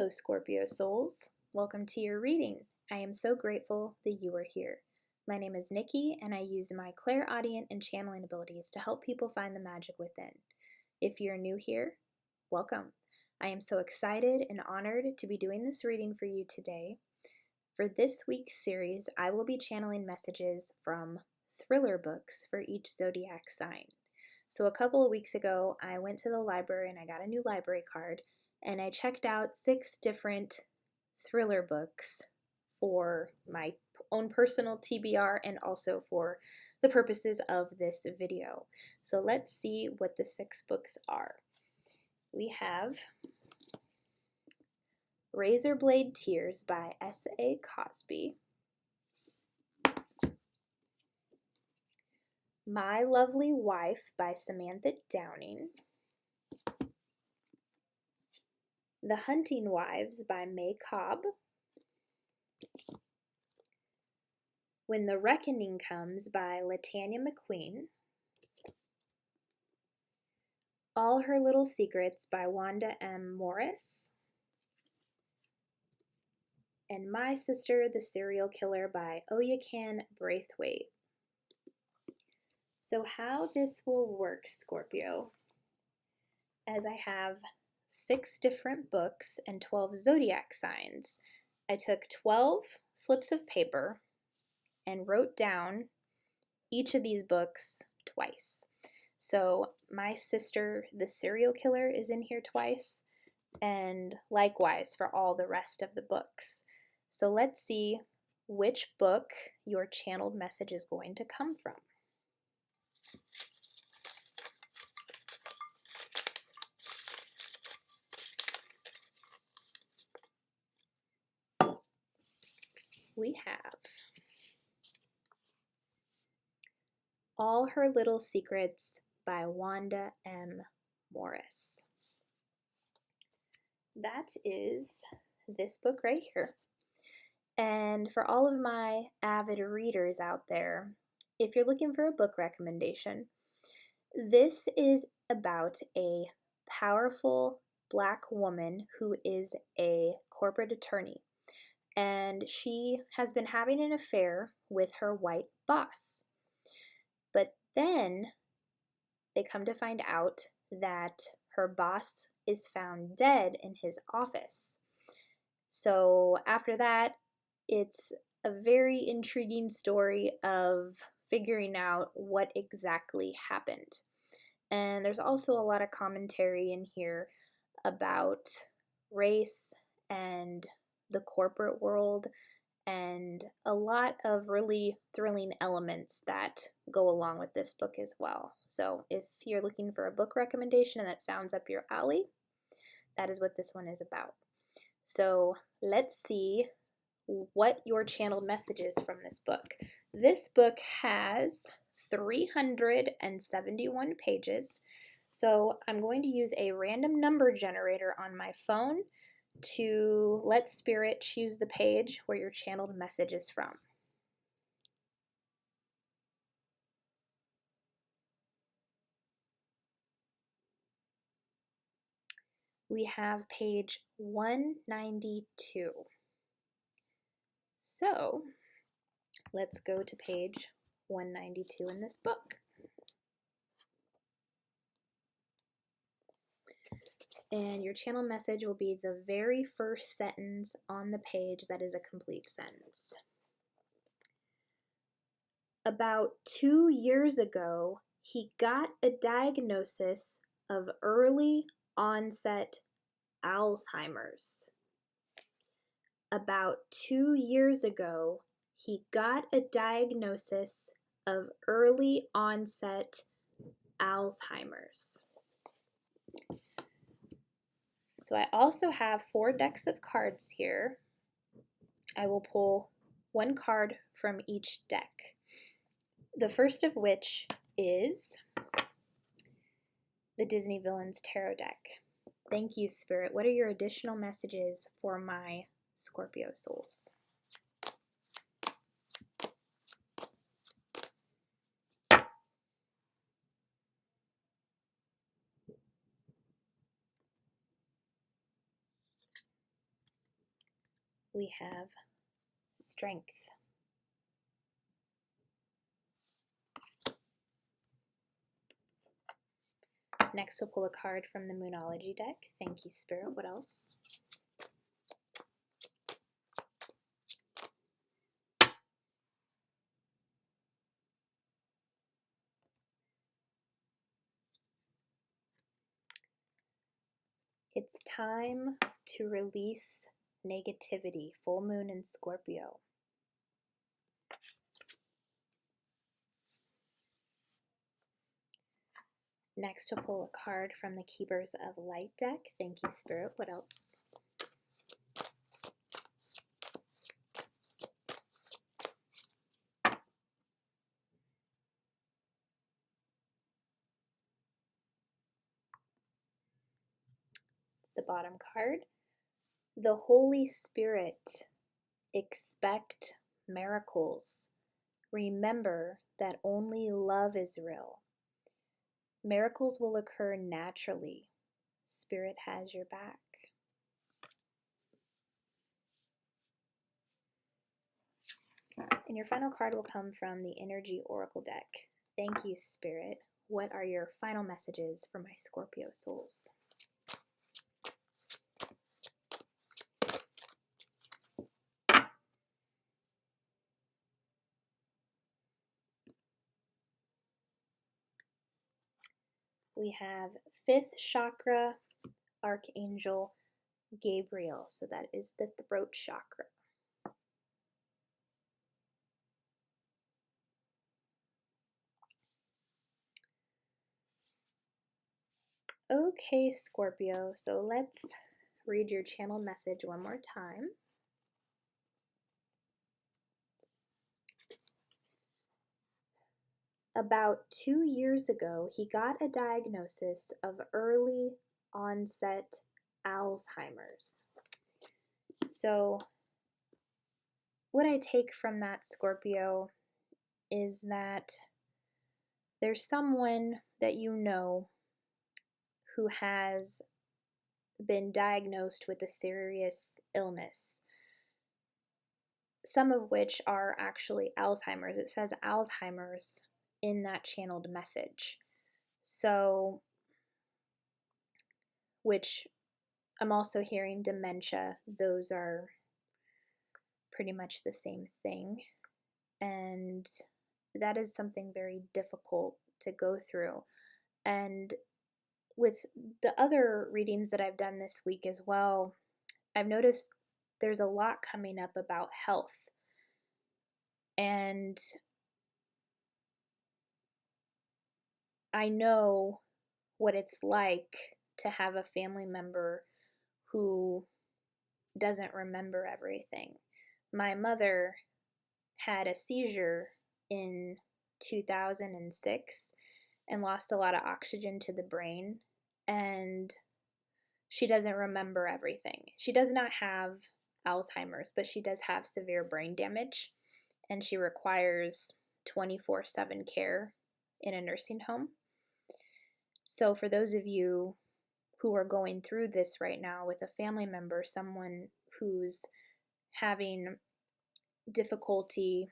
Hello, Scorpio Souls. Welcome to your reading. I am so grateful that you are here. My name is Nikki, and I use my clairaudient and channeling abilities to help people find the magic within. If you're new here, welcome. I am so excited and honored to be doing this reading for you today. For this week's series, I will be channeling messages from thriller books for each zodiac sign. So a couple of weeks ago, I went to the library and I got a new library card, and I checked out 6 different thriller books for my own personal TBR and also for the purposes of this video. So let's see what the 6 books are. We have Razorblade Tears by S.A. Cosby, My Lovely Wife by Samantha Downing, The Hunting Wives by May Cobb, When the Reckoning Comes by Latanya McQueen, All Her Little Secrets by Wanda M. Morris, and My Sister the Serial Killer by Oyukan Braithwaite. So how this will work, Scorpio, as I have 6 different books and 12 zodiac signs, I took 12 slips of paper and wrote down each of these books twice. So My Sister the Serial Killer is in here twice, and likewise for all the rest of the books. So let's see which book your channeled message is going to come from. We have All Her Little Secrets by Wanda M. Morris. That is this book right here. And for all of my avid readers out there, if you're looking for a book recommendation, this is about a powerful Black woman who is a corporate attorney. And she has been having an affair with her white boss. But then they come to find out that her boss is found dead in his office. So after that, it's a very intriguing story of figuring out what exactly happened. And there's also a lot of commentary in here about race and the corporate world, and a lot of really thrilling elements that go along with this book as well. So if you're looking for a book recommendation and that sounds up your alley, that is what this one is about. So let's see what your channeled message is from this book. This book has 371 pages. So I'm going to use a random number generator on my phone to let Spirit choose the page where your channeled message is from. We have page 192. So let's go to page 192 in this book. And your channel message will be the very first sentence on the page that is a complete sentence. About 2 years ago, he got a diagnosis of early onset Alzheimer's. About 2 years ago, he got a diagnosis of early onset Alzheimer's. So I also have 4 decks of cards here. I will pull 1 card from each deck. The first of which is the Disney Villains Tarot deck. Thank you, Spirit. What are your additional messages for my Scorpio souls? we have strength. Next, we'll pull a card from the Moonology deck. Thank you, Spirit. What else? It's time to release negativity. Full moon in Scorpio. Next, we'll pull a card from the Keepers of Light deck. Thank you, Spirit. What else? It's the bottom card. The Holy Spirit. Expect miracles. Remember that only love is real. Miracles will occur naturally. Spirit has your back. And your final card will come from the Energy Oracle deck. Thank you, Spirit. What are your final messages for my Scorpio souls? We have 5th chakra, Archangel Gabriel. So that is the throat chakra. Okay, Scorpio, so let's read your channel message one more time. About 2 years ago, he got a diagnosis of early onset Alzheimer's. So what I take from that, Scorpio, is that there's someone that you know who has been diagnosed with a serious illness, some of which are actually Alzheimer's. It says Alzheimer's in that channeled message. So, which I'm also hearing dementia. Those are pretty much the same thing. And that is something very difficult to go through. And with the other readings that I've done this week as well, I've noticed there's a lot coming up about health. And I know what it's like to have a family member who doesn't remember everything. My mother had a seizure in 2006 and lost a lot of oxygen to the brain, and she doesn't remember everything. She does not have Alzheimer's, but she does have severe brain damage, and she requires 24/7 care in a nursing home. So for those of you who are going through this right now with a family member, someone who's having difficulty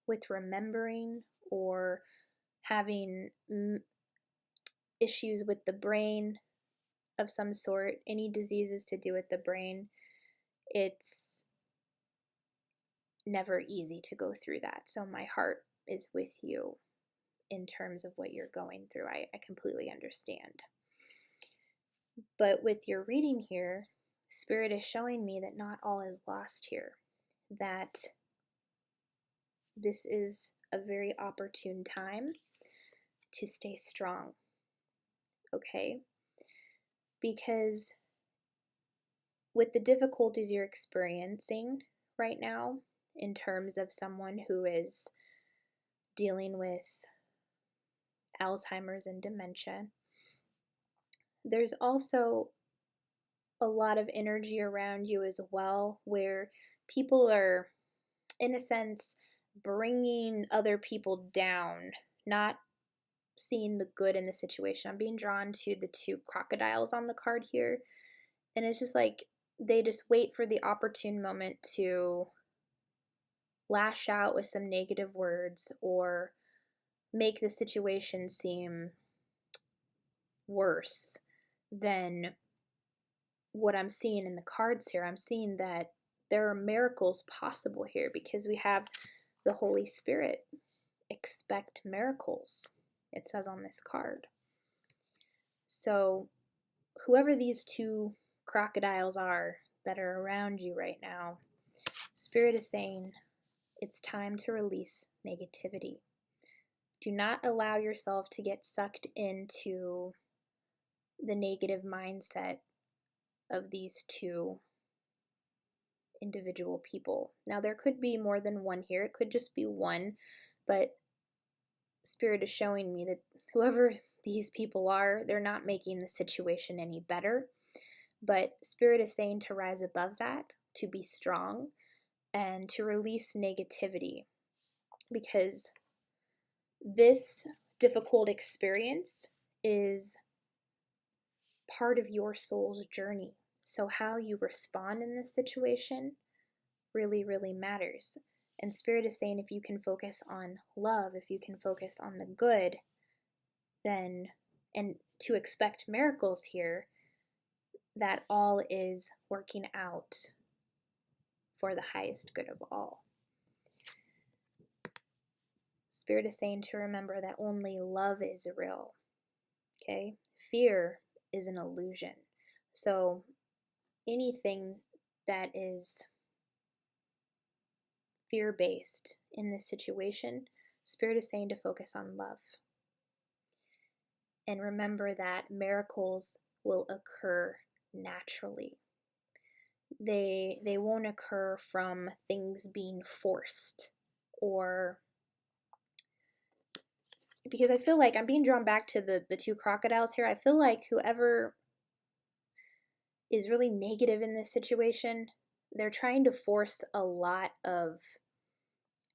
with remembering or having issues with the brain of some sort, any diseases to do with the brain, it's never easy to go through that. So my heart is with you in terms of what you're going through. I completely understand. But with your reading here, Spirit is showing me that not all is lost here, that this is a very opportune time to stay strong, okay? Because with the difficulties you're experiencing right now, in terms of someone who is dealing with Alzheimer's and dementia, there's also a lot of energy around you as well, where people are, in a sense, bringing other people down, not seeing the good in the situation. I'm being drawn to the 2 crocodiles on the card here, and it's just like they just wait for the opportune moment to lash out with some negative words or make the situation seem worse than what I'm seeing in the cards here. I'm seeing that there are miracles possible here because we have the Holy Spirit. Expect miracles, it says on this card. So whoever these two crocodiles are that are around you right now, Spirit is saying it's time to release negativity. Do not allow yourself to get sucked into the negative mindset of these two individual people. Now, there could be more than one here. It could just be one, but Spirit is showing me that whoever these people are, they're not making the situation any better. But Spirit is saying to rise above that, to be strong, and to release negativity. Because this difficult experience is part of your soul's journey. So how you respond in this situation really, really matters. And Spirit is saying if you can focus on love, if you can focus on the good, then, and to expect miracles here, that all is working out for the highest good of all. Spirit is saying to remember that only love is real. Okay? Fear is an illusion. So anything that is fear-based in this situation, Spirit is saying to focus on love. And remember that miracles will occur naturally. They won't occur from things being forced, or because I feel like I'm being drawn back to the two crocodiles here. I feel like whoever is really negative in this situation, they're trying to force a lot of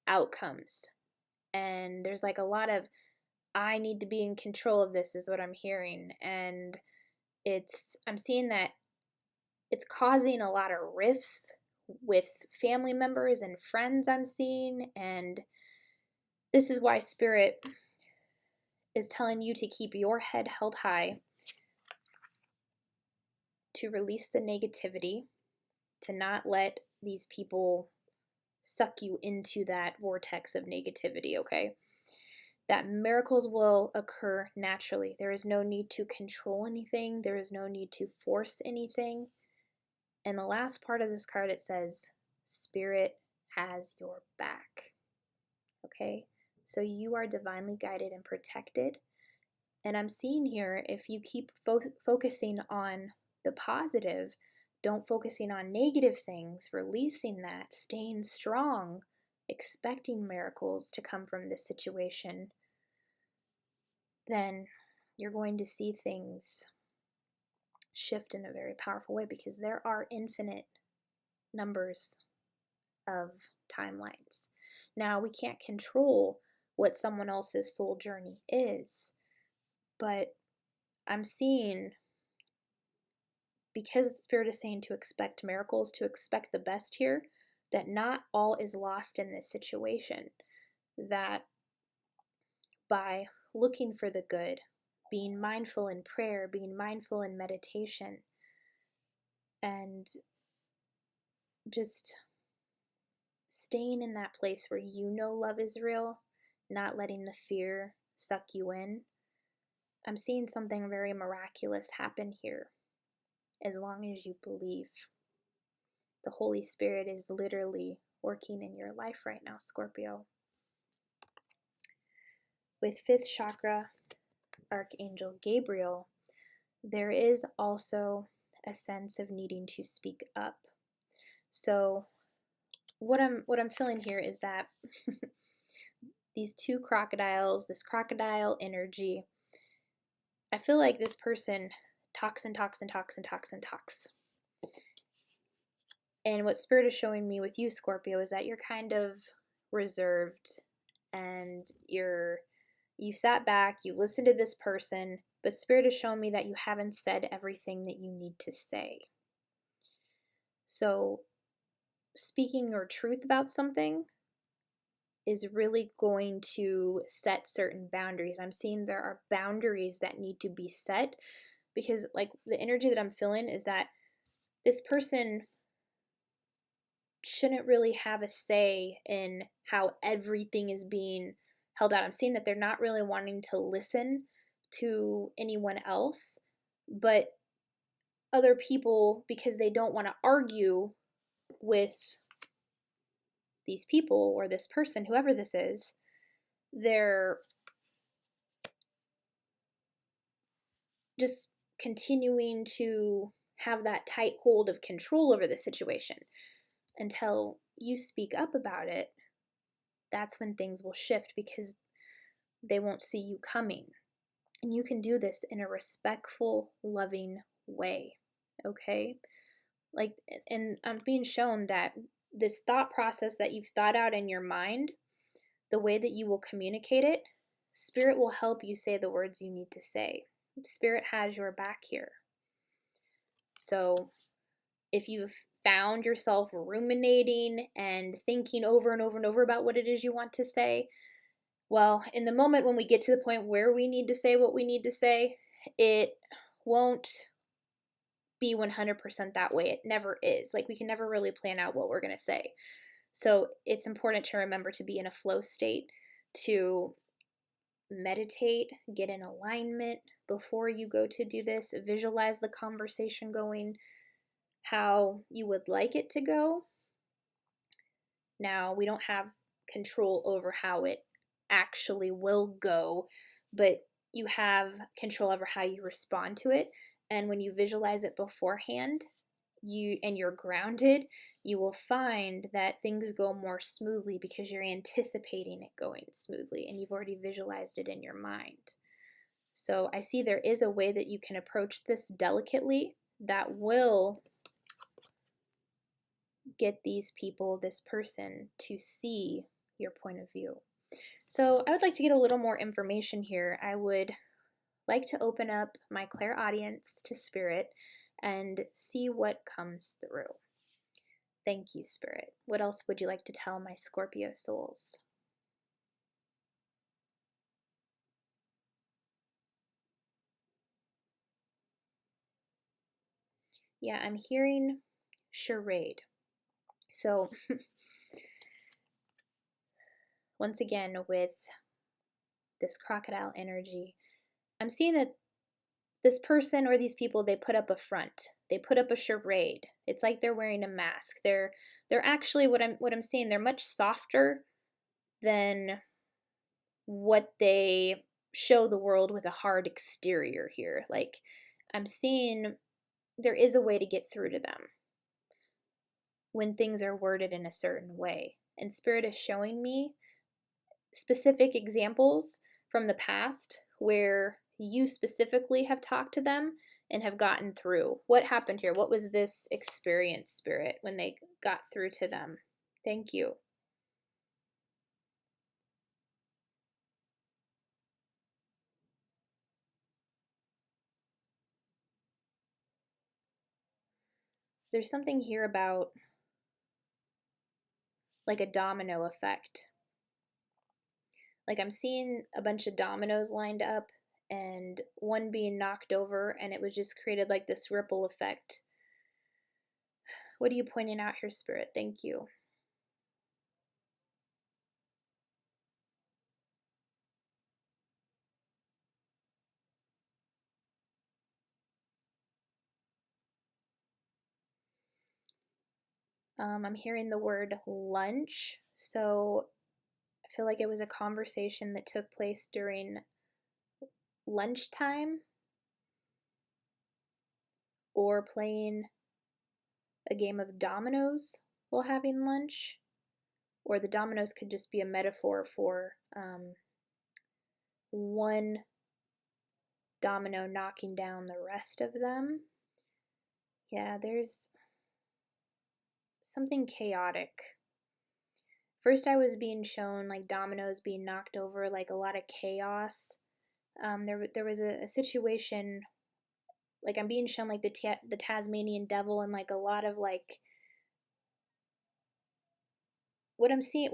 outcomes. And there's like a lot of, I need to be in control of this, is what I'm hearing. And I'm seeing that it's causing a lot of rifts with family members and friends I'm seeing. And this is why Spirit is telling you to keep your head held high, to release the negativity, to not let these people suck you into that vortex of negativity, okay? That miracles will occur naturally. There is no need to control anything. There is no need to force anything. And the last part of this card, it says, Spirit has your back, okay? So you are divinely guided and protected. And I'm seeing here, if you keep focusing on the positive, don't focusing on negative things, releasing that, staying strong, expecting miracles to come from this situation, then you're going to see things shift in a very powerful way, because there are infinite numbers of timelines. Now, we can't control what someone else's soul journey is, but I'm seeing, because Spirit is saying to expect miracles, to expect the best here, that not all is lost in this situation. That by looking for the good, being mindful in prayer, being mindful in meditation, and just staying in that place where you know love is real, not letting the fear suck you in, I'm seeing something very miraculous happen here, as long as you believe. The Holy Spirit is literally working in your life right now, Scorpio. With 5th chakra, Archangel Gabriel, there is also a sense of needing to speak up. So what I'm feeling here is that these two crocodiles, this crocodile energy, I feel like this person talks and talks and talks and talks and talks. And what Spirit is showing me with you, Scorpio, is that you're kind of reserved, and you sat back, you listened to this person, but Spirit is showing me that you haven't said everything that you need to say. So speaking your truth about something is really going to set certain boundaries. I'm seeing there are boundaries that need to be set, because like the energy that I'm feeling is that this person shouldn't really have a say in how everything is being held out. I'm seeing that they're not really wanting to listen to anyone else, but other people, because they don't want to argue with these people or this person, whoever this is, they're just continuing to have that tight hold of control over the situation. Until you speak up about it, that's when things will shift, because they won't see you coming. And you can do this in a respectful, loving way. Okay? Like, and I'm being shown that this thought process that you've thought out in your mind, the way that you will communicate it, Spirit will help you say the words you need to say. Spirit has your back here. So if you've found yourself ruminating and thinking over and over and over about what it is you want to say, well, in the moment when we get to the point where we need to say what we need to say, it won't be 100% that way. It never is. Like, we can never really plan out what we're going to say. So it's important to remember to be in a flow state, to meditate, get in alignment before you go to do this. Visualize the conversation going how you would like it to go. Now, we don't have control over how it actually will go, but you have control over how you respond to it. And when you visualize it beforehand, you're grounded, you will find that things go more smoothly because you're anticipating it going smoothly and you've already visualized it in your mind. So I see there is a way that you can approach this delicately that will get these people, this person, to see your point of view. So I would like to get a little more information here. I would like to open up my clairaudience to Spirit and see what comes through. Thank you, Spirit. What else would you like to tell my Scorpio souls? Yeah, I'm hearing charade. So once again, with this crocodile energy, I'm seeing that this person or these people, they put up a front. They put up a charade. It's like they're wearing a mask. They're actually, what I'm seeing, they're much softer than what they show the world with a hard exterior here. Like, I'm seeing there is a way to get through to them when things are worded in a certain way. And Spirit is showing me specific examples from the past where you specifically have talked to them and have gotten through. What happened here? What was this experience, Spirit, when they got through to them? Thank you. There's something here about like a domino effect. Like, I'm seeing a bunch of dominoes lined up and one being knocked over, and it was just created like this ripple effect. What are you pointing out here, Spirit? Thank you. I'm hearing the word lunch. So I feel like it was a conversation that took place during lunchtime, or playing a game of dominoes while having lunch. Or the dominoes could just be a metaphor for one domino knocking down the rest of them. Yeah, there's something chaotic. First, I was being shown like dominoes being knocked over, like a lot of chaos. There was a situation, like I'm being shown like the Tasmanian devil and like a lot of like what I'm seeing,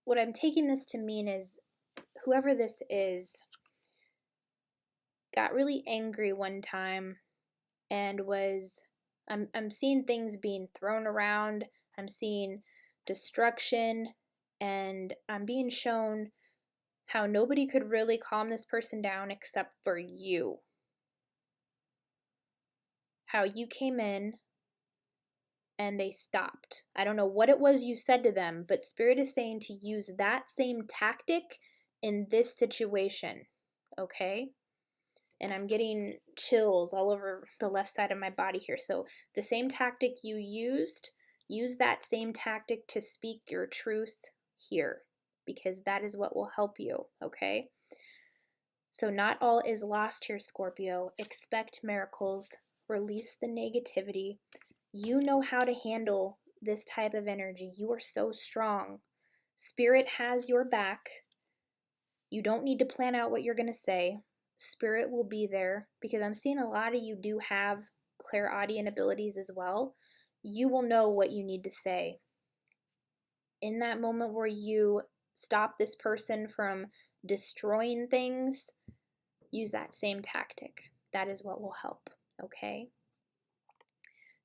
what I'm taking this to mean is whoever this is got really angry one time and was I'm seeing things being thrown around. I'm seeing destruction, and I'm being shown how nobody could really calm this person down except for you. How you came in and they stopped. I don't know what it was you said to them, but Spirit is saying to use that same tactic in this situation, okay? And I'm getting chills all over the left side of my body here. So the same tactic you used, use that same tactic to speak your truth here, because that is what will help you, okay? So not all is lost here, Scorpio. Expect miracles. Release the negativity. You know how to handle this type of energy. You are so strong. Spirit has your back. You don't need to plan out what you're going to say. Spirit will be there, because I'm seeing a lot of you do have clairaudient abilities as well. You will know what you need to say. In that moment where you stop this person from destroying things, use that same tactic. That is what will help, okay?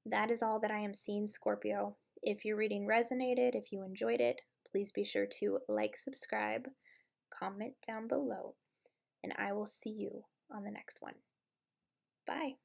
That is all that I am seeing, Scorpio. If your reading resonated, if you enjoyed it, please be sure to like, subscribe, comment down below, and I will see you on the next one. Bye.